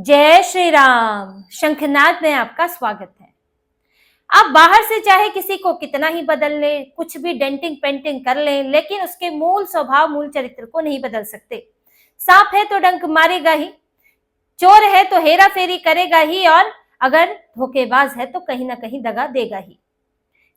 जय श्री राम। शंखनाद में आपका स्वागत है। आप बाहर से चाहे किसी को कितना ही बदल ले, कुछ भी डेंटिंग पेंटिंग कर ले, लेकिन उसके मूल स्वभाव, मूल चरित्र को नहीं बदल सकते। सांप है तो डंक मारेगा ही, चोर है तो हेरा फेरी करेगा ही, और अगर धोखेबाज है तो कहीं ना कहीं दगा देगा ही।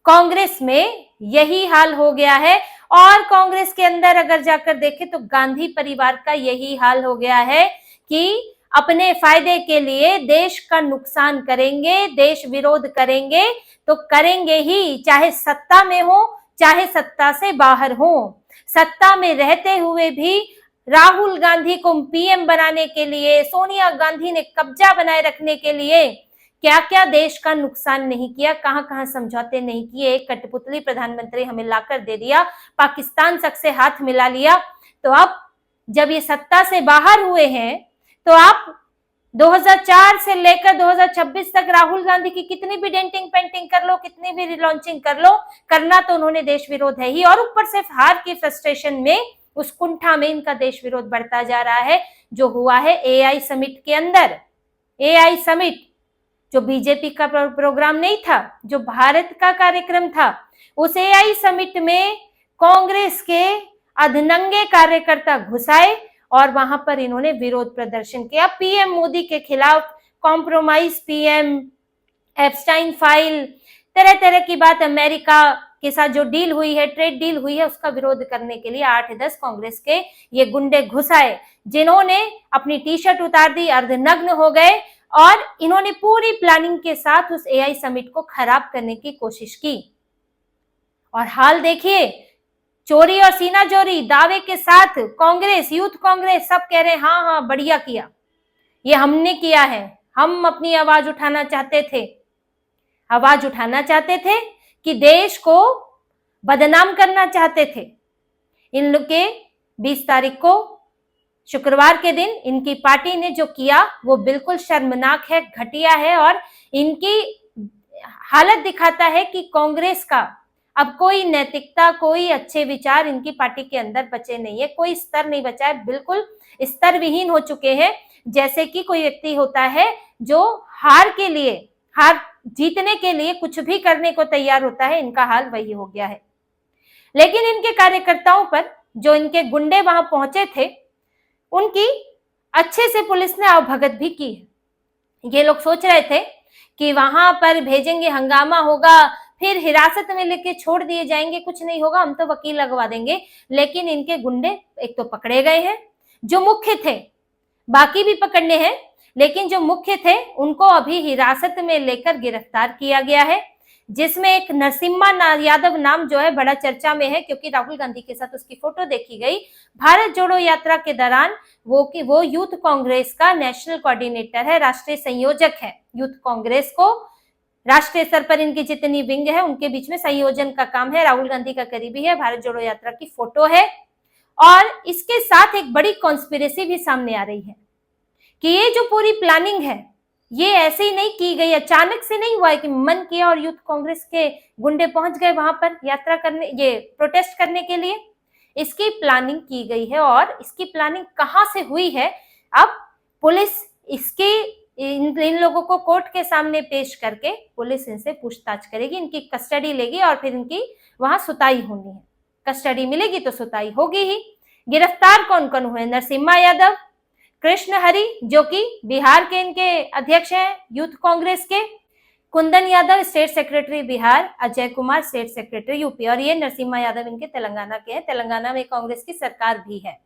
कांग्रेस में यही हाल हो गया है, और कांग्रेस के अंदर अगर जाकर देखें तो गांधी परिवार का यही हाल हो गया है कि अपने फायदे के लिए देश का नुकसान करेंगे, देश विरोध करेंगे तो करेंगे ही, चाहे सत्ता में हो चाहे सत्ता से बाहर हो। सत्ता में रहते हुए भी राहुल गांधी को पीएम बनाने के लिए, सोनिया गांधी ने कब्जा बनाए रखने के लिए क्या क्या देश का नुकसान नहीं किया, कहां कहां समझौते नहीं किए। एक कठपुतली प्रधानमंत्री हमें लाकर दे दिया, पाकिस्तान तक से हाथ मिला लिया। तो अब जब ये सत्ता से बाहर हुए हैं तो आप 2004 से लेकर 2026 तक राहुल गांधी की कितनी भी डेंटिंग पेंटिंग कर लो, कितनी भी रिलॉन्चिंग कर लो, करना तो उन्होंने देश विरोध है ही, और ऊपर से हार की फ्रस्ट्रेशन में, उस कुंठा में इनका देश विरोध बढ़ता जा रहा है। जो हुआ है एआई समिट के अंदर, एआई समिट जो बीजेपी का प्रोग्राम नहीं था, जो भारत का कार्यक्रम था, उस एआई समिट में कांग्रेस के अधनंगे कार्यकर्ता घुसाए और वहां पर इन्होंने विरोध प्रदर्शन किया पीएम मोदी के खिलाफ। कॉम्प्रोमाइज पीएम, एप्स्टाइन फाइल, तरह तरह की बात, अमेरिका के साथ जो डील हुई है, ट्रेड डील हुई है, उसका विरोध करने के लिए 8-10 कांग्रेस के ये गुंडे घुसाए, जिन्होंने अपनी टी शर्ट उतार दी, अर्धनग्न हो गए, और इन्होंने पूरी प्लानिंग के साथ उस एआई समिट को खराब करने की कोशिश की। और हाल देखिए, चोरी और सीना चोरी दावे के साथ कांग्रेस, यूथ कांग्रेस सब कह रहे हैं हाँ हाँ बढ़िया किया, ये हमने किया है, हम अपनी आवाज उठाना चाहते थे, आवाज उठाना चाहते थे कि देश को बदनाम करना चाहते थे। इन लोग के 20 तारीख को शुक्रवार के दिन इनकी पार्टी ने जो किया वो बिल्कुल शर्मनाक है, घटिया है, और इनकी हालत दिखाता है कि कांग्रेस का अब कोई नैतिकता, कोई अच्छे विचार इनकी पार्टी के अंदर बचे नहीं है, कोई स्तर नहीं बचा है, बिल्कुल स्तर विहीन हो चुके हैं। जैसे कि कोई व्यक्ति होता है जो हार के लिए, हार जीतने के लिए कुछ भी करने को तैयार होता है, इनका हाल वही हो गया है। लेकिन इनके कार्यकर्ताओं पर, जो इनके गुंडे वहां पहुंचे थे, उनकी अच्छे से पुलिस ने आवभगत भी की है। ये लोग सोच रहे थे कि वहां पर भेजेंगे, हंगामा होगा, फिर हिरासत में लेके छोड़ दिए जाएंगे, कुछ नहीं होगा, हम तो वकील लगवा देंगे। लेकिन इनके गुंडे एक तो पकड़े गए हैं, जो मुख्य थे, बाकी भी पकड़ने हैं, लेकिन जो मुख्य थे उनको अभी हिरासत में लेकर गिरफ्तार किया गया है, जिसमें एक नरसिम्हा यादव नाम जो है बड़ा चर्चा में है, क्योंकि राहुल गांधी के साथ उसकी फोटो देखी गई भारत जोड़ो यात्रा के दौरान। वो यूथ कांग्रेस का नेशनल कोऑर्डिनेटर है, राष्ट्रीय संयोजक है। यूथ कांग्रेस को राष्ट्रीय स्तर पर इनकी जितनी विंग है उनके बीच में संयोजन का काम है, राहुल गांधी का करीबी है, भारत जोड़ो यात्रा की फोटो है। और इसके साथ एक बड़ी कॉन्स्पिरेसी भी सामने आ रही है कि ये जो पूरी प्लानिंग है ये ऐसे ही नहीं की गई, अचानक से नहीं हुआ है कि मन किया और यूथ कांग्रेस के गुंडे पहुंच गए वहां पर यात्रा करने, ये प्रोटेस्ट करने के लिए। इसकी प्लानिंग की गई है, और इसकी प्लानिंग कहां से हुई है, अब पुलिस इसके इन लोगों को कोर्ट के सामने पेश करके पुलिस इनसे पूछताछ करेगी, इनकी कस्टडी लेगी, और फिर इनकी वहां सुताई होनी है। कस्टडी मिलेगी तो सुताई होगी ही। गिरफ्तार कौन कौन हुए? नरसिम्हा यादव, कृष्ण हरि जो कि बिहार के इनके अध्यक्ष हैं यूथ कांग्रेस के, Kundan Yadav state secretary Bihar, Ajay Kumar state secretary UP, और ये नरसिम्हा यादव इनके तेलंगाना के हैं। तेलंगाना में कांग्रेस की सरकार भी है,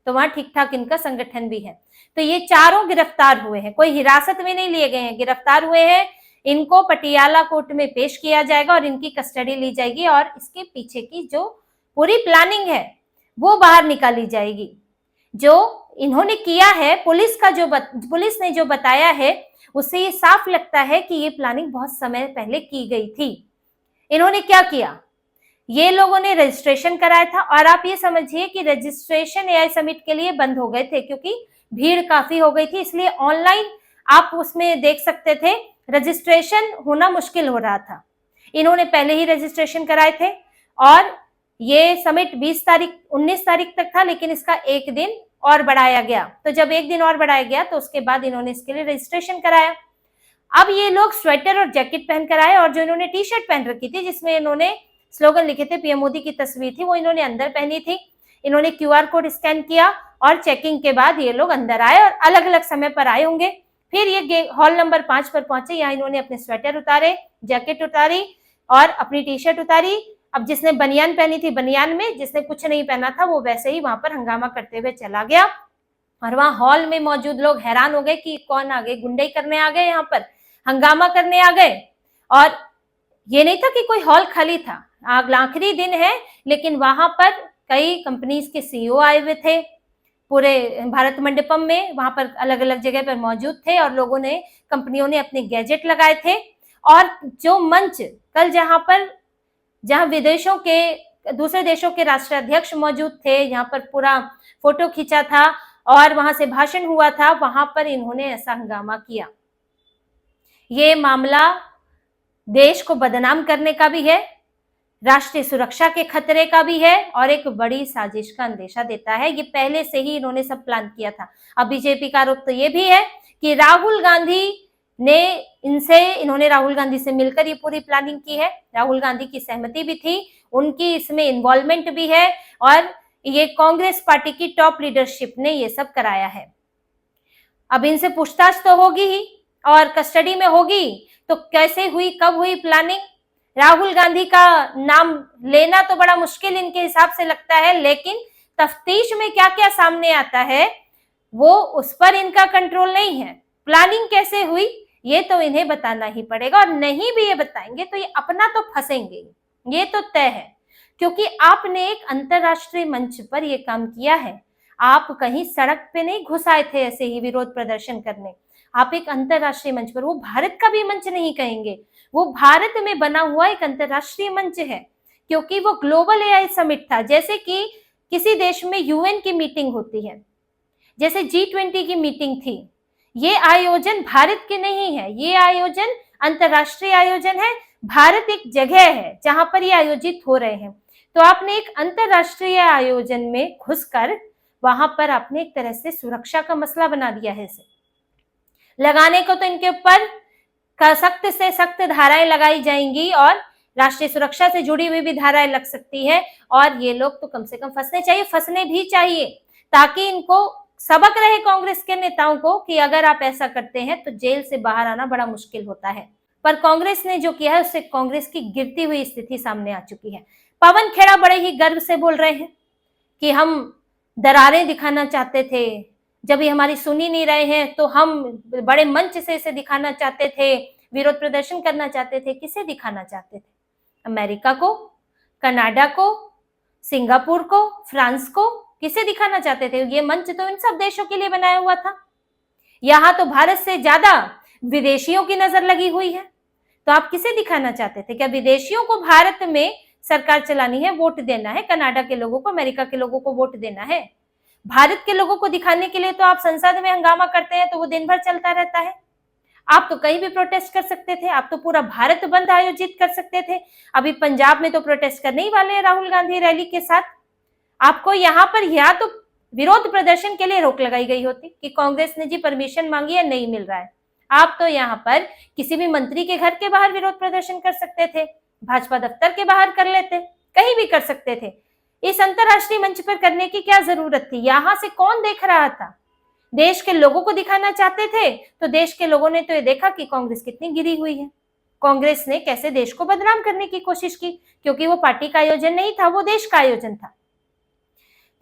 तो वहां ठीक ठाक इनका संगठन भी है। तो ये चारों गिरफ्तार हुए हैं, कोई हिरासत में नहीं लिए गए हैं, गिरफ्तार हुए हैं। इनको पटियाला कोर्ट में पेश किया जाएगा और इनकी कस्टडी ली जाएगी, और इसके पीछे की जो पूरी प्लानिंग है वो बाहर निकाली जाएगी। जो इन्होंने किया है, पुलिस ने जो बताया है उससे ये साफ लगता है कि ये प्लानिंग बहुत समय पहले की गई थी। इन्होंने क्या किया, ये लोगों ने रजिस्ट्रेशन कराया था, और आप ये समझिए कि रजिस्ट्रेशन एआई समिट के लिए बंद हो गए थे क्योंकि भीड़ काफी हो गई थी, इसलिए ऑनलाइन आप उसमें देख सकते थे, रजिस्ट्रेशन होना मुश्किल हो रहा था। इन्होंने पहले ही रजिस्ट्रेशन कराए थे, और ये समिट 19 तारीख तक था, लेकिन इसका एक दिन और बढ़ाया गया। तो जब एक दिन और बढ़ाया गया तो उसके बाद इन्होंने इसके लिए रजिस्ट्रेशन कराया। अब ये लोग स्वेटर और जैकेट पहनकर आए और जो इन्होंने टी शर्ट पहन रखी थी जिसमें इन्होंने स्लोगन लिखे थे, पीएम मोदी की तस्वीर थी, वो इन्होंने अंदर पहनी थी। इन्होंने क्यूआर कोड स्कैन किया और चेकिंग के बाद ये लोग अंदर आए और अलग अलग समय पर आए होंगे। फिर ये हॉल नंबर 5 पर पहुंचे। यहाँ इन्होंने अपने स्वेटर उतारे, जैकेट उतारी और अपनी टी शर्ट उतारी। अब जिसने बनियान पहनी थी बनियान में, जिसने कुछ नहीं पहना था वो वैसे ही वहां पर हंगामा करते हुए चला गया। और वहां हॉल में मौजूद लोग हैरान हो गए कि कौन आ गए, गुंडे करने आ गए, यहाँ पर हंगामा करने आ गए। और ये नहीं था कि कोई हॉल खाली था, आखिरी दिन है, लेकिन वहां पर कई कंपनीज के सीईओ आए हुए थे पूरे भारत मंडपम में, वहां पर अलग अलग जगह पर मौजूद थे और लोगों ने, कंपनियों ने अपने गैजेट लगाए थे। और जो मंच कल जहां विदेशों के, दूसरे देशों के राष्ट्राध्यक्ष मौजूद थे, यहाँ पर पूरा फोटो खींचा था और वहां से भाषण हुआ था, वहां पर इन्होंने ऐसा हंगामा किया। ये मामला देश को बदनाम करने का भी है, राष्ट्रीय सुरक्षा के खतरे का भी है और एक बड़ी साजिश का अंदेशा देता है। ये पहले से ही इन्होंने सब प्लान किया था। अब बीजेपी का आरोप तो ये भी है कि इन्होंने राहुल गांधी से मिलकर ये पूरी प्लानिंग की है। राहुल गांधी की सहमति भी थी, उनकी इसमें इन्वॉल्वमेंट भी है और ये कांग्रेस पार्टी की टॉप लीडरशिप ने ये सब कराया है। अब इनसे पूछताछ तो होगी ही और कस्टडी में होगी, तो कैसे हुई, कब हुई प्लानिंग? राहुल गांधी का नाम लेना तो बड़ा मुश्किल इनके हिसाब से लगता है, लेकिन तफ्तीश में क्या क्या सामने आता है वो, उस पर इनका कंट्रोल नहीं है। प्लानिंग कैसे हुई ये तो इन्हें बताना ही पड़ेगा और नहीं भी ये बताएंगे तो ये अपना तो फंसेंगे, ये तो तय है। क्योंकि आपने एक अंतरराष्ट्रीय मंच पर ये काम किया है, आप कहीं सड़क पे नहीं घुस आए थे ऐसे ही विरोध प्रदर्शन करने, आप एक अंतरराष्ट्रीय मंच पर, वो भारत का भी मंच नहीं कहेंगे, वो भारत में बना हुआ एक अंतरराष्ट्रीय मंच है, क्योंकि वो ग्लोबल एआई समिट था। जैसे कि किसी देश में यूएन की मीटिंग होती है, जैसे G20 की मीटिंग थी, ये आयोजन भारत के नहीं है, ये आयोजन अंतरराष्ट्रीय आयोजन है। भारत एक जगह है जहां पर ये आयोजित हो रहे हैं, तो आपने एक अंतरराष्ट्रीय आयोजन में घुसकर वहां पर आपने एक तरह से सुरक्षा का मसला बना दिया है। इसे लगाने को तो इनके ऊपर सख्त से सख्त धाराएं लगाई जाएंगी और राष्ट्रीय सुरक्षा से जुड़ी हुई भी धाराएं लग सकती है, और ये लोग तो कम से कम फंसने भी चाहिए, ताकि इनको सबक रहे कांग्रेस के नेताओं को कि अगर आप ऐसा करते हैं तो जेल से बाहर आना बड़ा मुश्किल होता है। पर कांग्रेस ने जो किया है उससे कांग्रेस की गिरती हुई स्थिति सामने आ चुकी है। पवन खेड़ा बड़े ही गर्व से बोल रहे हैं कि हम दरारें दिखाना चाहते थे, जब ये हमारी सुनी नहीं रहे हैं तो हम बड़े मंच से इसे दिखाना चाहते थे, विरोध प्रदर्शन करना चाहते थे। किसे दिखाना चाहते थे? अमेरिका को, कनाडा को, सिंगापुर को, फ्रांस को? किसे दिखाना चाहते थे? ये मंच तो इन सब देशों के लिए बनाया हुआ था। यहाँ तो भारत से ज्यादा विदेशियों की नजर लगी हुई है, तो आप किसे दिखाना चाहते थे? क्या विदेशियों को भारत में सरकार चलानी है, वोट देना है? कनाडा के लोगों को, अमेरिका के लोगों को वोट देना है? भारत के लोगों को दिखाने के लिए तो आप संसद में हंगामा करते हैं तो वो दिन भर चलता रहता है। आप तो कहीं भी प्रोटेस्ट कर सकते थे, आप तो पूरा भारत बंद आयोजित कर सकते थे। अभी पंजाब में तो प्रोटेस्ट करने ही वाले हैं राहुल गांधी रैली के साथ। आपको यहाँ पर या तो विरोध प्रदर्शन के लिए रोक लगाई गई होती कि कांग्रेस ने जी परमिशन मांगी है, नहीं मिल रहा है। आप तो यहाँ पर किसी भी मंत्री के घर के बाहर विरोध प्रदर्शन कर सकते थे, भाजपा दफ्तर के बाहर कर लेते, कहीं भी कर सकते थे। इस अंतरराष्ट्रीय मंच पर करने की क्या जरूरत थी? यहां से कौन देख रहा था? देश के लोगों को दिखाना चाहते थे तो देश के लोगों ने तो ये देखा कि कांग्रेस कितनी गिरी हुई है, कांग्रेस ने कैसे देश को बदनाम करने की कोशिश की, क्योंकि वो पार्टी का आयोजन नहीं था, वो देश का आयोजन था।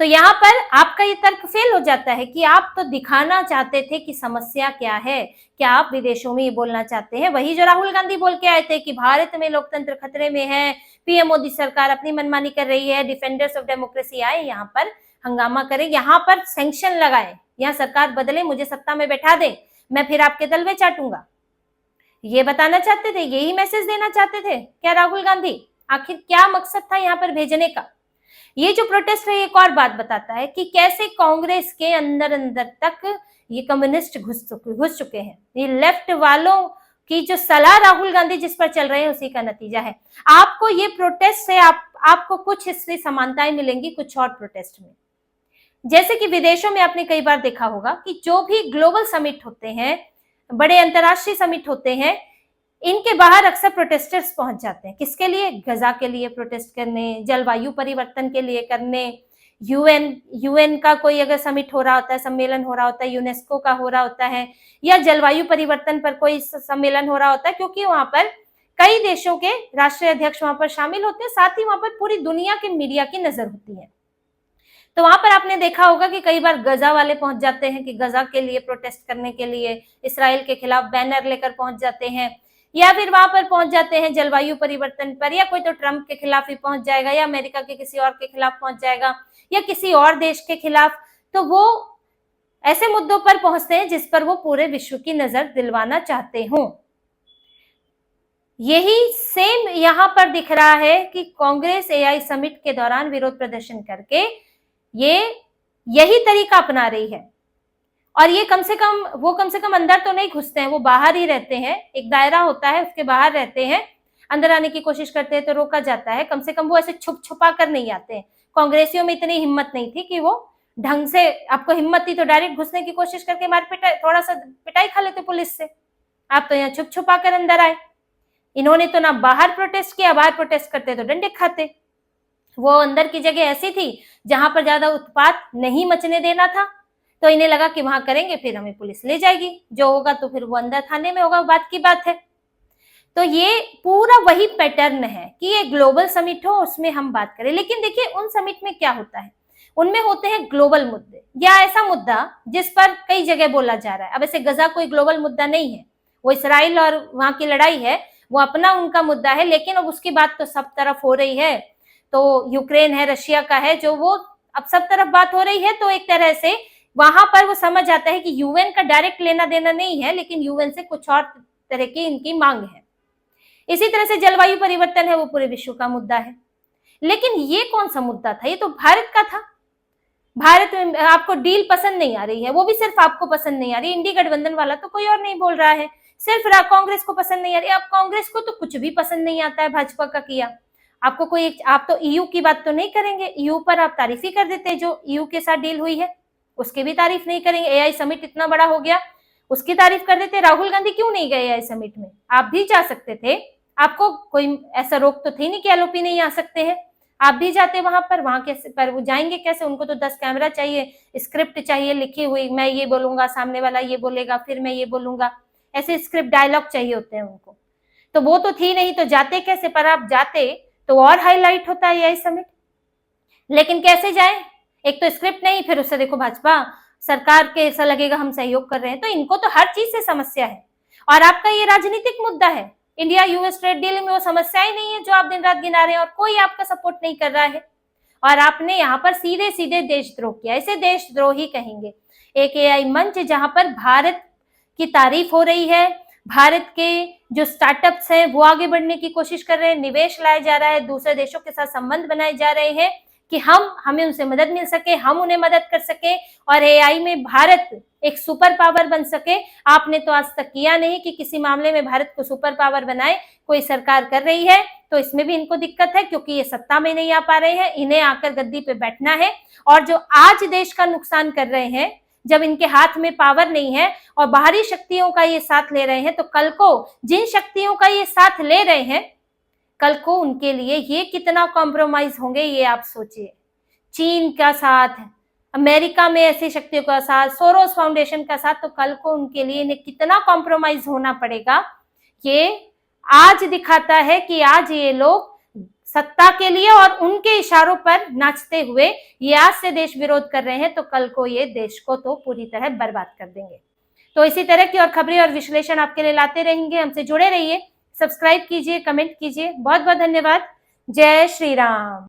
तो यहाँ पर आपका ये तर्क फेल हो जाता है कि आप तो दिखाना चाहते थे कि समस्या क्या है, क्या आप विदेशों में ये बोलना चाहते हैं, वही जो राहुल गांधी बोल के आए थे कि भारत में लोकतंत्र खतरे में है, पीएम मोदी सरकार अपनी मनमानी कर रही है, डिफेंडर्स ऑफ डेमोक्रेसी आए यहाँ पर हंगामा करें, यहाँ पर सैंक्शन लगाए, यहाँ सरकार बदले, मुझे सत्ता में बैठा दे, मैं फिर आपके तलवे चाटूंगा। ये बताना चाहते थे, यही मैसेज देना चाहते थे क्या राहुल गांधी? आखिर क्या मकसद था यहाँ पर भेजने का? ये जो प्रोटेस्ट है एक और बात बताता है कि कैसे कांग्रेस के अंदर तक ये कम्युनिस्ट घुस चुके हैं। ये लेफ्ट वालों की जो सलाह राहुल गांधी जिस पर चल रहे हैं उसी का नतीजा है। आपको ये प्रोटेस्ट से आपको कुछ इससे समानताएं मिलेंगी कुछ और प्रोटेस्ट में। जैसे कि विदेशों में आपने कई बार देखा होगा कि जो भी ग्लोबल समिट होते हैं, बड़े अंतर्राष्ट्रीय समिट होते हैं, इनके बाहर अक्सर प्रोटेस्टर्स पहुंच जाते हैं। किसके लिए? गजा के लिए प्रोटेस्ट करने, जलवायु परिवर्तन के लिए करने, यूएन का कोई अगर समिट हो रहा होता है, सम्मेलन हो रहा होता है, यूनेस्को का हो रहा होता है, या जलवायु परिवर्तन पर कोई सम्मेलन हो रहा होता है, क्योंकि वहां पर कई देशों के राष्ट्रीय अध्यक्ष वहां पर शामिल होते हैं, साथ ही वहां पर पूरी दुनिया के मीडिया की नजर होती है। तो वहां पर आपने देखा होगा कि कई बार गजा वाले पहुंच जाते हैं कि गजा के लिए प्रोटेस्ट करने के लिए इसराइल के खिलाफ बैनर लेकर पहुंच जाते हैं, या फिर वहां पर पहुंच जाते हैं जलवायु परिवर्तन पर, या कोई तो ट्रंप के खिलाफ ही पहुंच जाएगा, या अमेरिका के किसी और के खिलाफ पहुंच जाएगा, या किसी और देश के खिलाफ। तो वो ऐसे मुद्दों पर पहुंचते हैं जिस पर वो पूरे विश्व की नजर दिलवाना चाहते हों। यही सेम यहां पर दिख रहा है कि कांग्रेस एआई समिट के दौरान विरोध प्रदर्शन करके यही तरीका अपना रही है। और ये कम से कम अंदर तो नहीं घुसते हैं, वो बाहर ही रहते हैं, एक दायरा होता है उसके बाहर रहते हैं, अंदर आने की कोशिश करते हैं तो रोका जाता है। कम से कम वो ऐसे छुप छुपा कर नहीं आते हैं। कांग्रेसियों में इतनी हिम्मत नहीं थी कि वो ढंग से, आपको हिम्मत थी तो डायरेक्ट घुसने की कोशिश करके मार पिटाई, थोड़ा सा पिटाई खा लेते पुलिस से। आप तो यहाँ छुप छुपा कर अंदर आए। इन्होंने तो ना बाहर प्रोटेस्ट किया, बाहर प्रोटेस्ट करते तो डंडे खाते। वो अंदर की जगह ऐसी थी जहां पर ज्यादा उत्पात नहीं मचने देना था, तो इन्हें लगा कि वहां करेंगे फिर हमें पुलिस ले जाएगी, जो होगा तो फिर वो अंदर थाने में होगा, बात की बात है। तो ये पूरा वही पैटर्न है कि ये ग्लोबल समिट हो, उसमें हम बात करें। लेकिन देखिए उन समिट में क्या होता है, उनमें होते हैं ग्लोबल मुद्दे, या ऐसा मुद्दा जिस पर कई जगह बोला जा रहा है। अब ऐसे गजा कोई ग्लोबल मुद्दा नहीं है, वो इसराइल और वहां की लड़ाई है, वो अपना उनका मुद्दा है, लेकिन अब उसकी बात तो सब तरफ हो रही है। तो यूक्रेन है, रशिया का है, जो वो अब सब तरफ बात हो रही है, तो एक तरह से वहां पर वो समझ आता है कि यूएन का डायरेक्ट लेना देना नहीं है, लेकिन यूएन से कुछ और तरह की इनकी मांग है। इसी तरह से जलवायु परिवर्तन है, वो पूरे विश्व का मुद्दा है। लेकिन ये कौन सा मुद्दा था? ये तो भारत का था। भारत में आपको डील पसंद नहीं आ रही है, वो भी सिर्फ आपको पसंद नहीं आ रही, इंडी गठबंधन वाला तो कोई और नहीं बोल रहा है, सिर्फ कांग्रेस को पसंद नहीं आ रही। अब कांग्रेस को तो कुछ भी पसंद नहीं आता है भाजपा का किया। आपको कोई, आप तो ईयू की बात तो नहीं करेंगे, ईयू पर आप तारीफ ही कर देते हैं, जो ईयू के साथ डील हुई है उसकी भी तारीफ नहीं करेंगे। एआई समिट इतना बड़ा हो गया, उसकी तारीफ कर देते। राहुल गांधी क्यों नहीं गए एआई समिट में? आप भी जा सकते थे, आपको कोई ऐसा रोक तो थी नहीं कि एलओपी नहीं आ सकते हैं, आप भी जाते वहां पर। वहां कैसे, पर वो जाएंगे कैसे? उनको तो 10 कैमरा चाहिए, स्क्रिप्ट चाहिए लिखी हुई, मैं ये बोलूंगा, सामने वाला ये बोलेगा, फिर मैं ये बोलूंगा, ऐसे स्क्रिप्ट डायलॉग चाहिए होते हैं उनको। तो वो तो थी नहीं, तो जाते कैसे? पर आप जाते तो और हाईलाइट होता है एआई समिट। लेकिन कैसे जाए? एक तो स्क्रिप्ट नहीं, फिर उससे देखो भाजपा सरकार के ऐसा लगेगा हम सहयोग कर रहे हैं। तो इनको तो हर चीज से समस्या है, और आपका ये राजनीतिक मुद्दा है। इंडिया यूएस ट्रेड डील में वो समस्या ही नहीं है जो आप दिन रात गिना रहे हैं, और कोई आपका सपोर्ट नहीं कर रहा है। और आपने यहाँ पर सीधे सीधे देशद्रोह किया, इसे देशद्रोह ही कहेंगे। एक एआई मंच जहां पर भारत की तारीफ हो रही है, भारत के जो स्टार्टअप्स हैं वो आगे बढ़ने की कोशिश कर रहे हैं, निवेश लाया जा रहा है, दूसरे देशों के साथ संबंध बनाए जा रहे हैं कि हमें उनसे मदद मिल सके, हम उन्हें मदद कर सके, और एआई में भारत एक सुपर पावर बन सके। आपने तो आज तक किया नहीं कि किसी मामले में भारत को सुपर पावर बनाए, कोई सरकार कर रही है तो इसमें भी इनको दिक्कत है, क्योंकि ये सत्ता में नहीं आ पा रहे हैं, इन्हें आकर गद्दी पे बैठना है। और जो आज देश का नुकसान कर रहे हैं, जब इनके हाथ में पावर नहीं है और बाहरी शक्तियों का ये साथ ले रहे हैं, तो कल को जिन शक्तियों का ये साथ ले रहे हैं, कल को उनके लिए ये कितना कॉम्प्रोमाइज होंगे, ये आप सोचिए। चीन का साथ, अमेरिका में ऐसी शक्तियों का साथ, सोरोस फाउंडेशन का साथ, तो कल को उनके लिए इन्हें कितना कॉम्प्रोमाइज होना पड़ेगा। ये आज दिखाता है कि आज ये लोग सत्ता के लिए और उनके इशारों पर नाचते हुए ये आज से देश विरोध कर रहे हैं, तो कल को ये देश को तो पूरी तरह बर्बाद कर देंगे। तो इसी तरह की और खबरें और विश्लेषण आपके लिए लाते रहेंगे, हमसे जुड़े रहिए, सब्सक्राइब कीजिए, कमेंट कीजिए। बहुत बहुत धन्यवाद। जय श्री राम।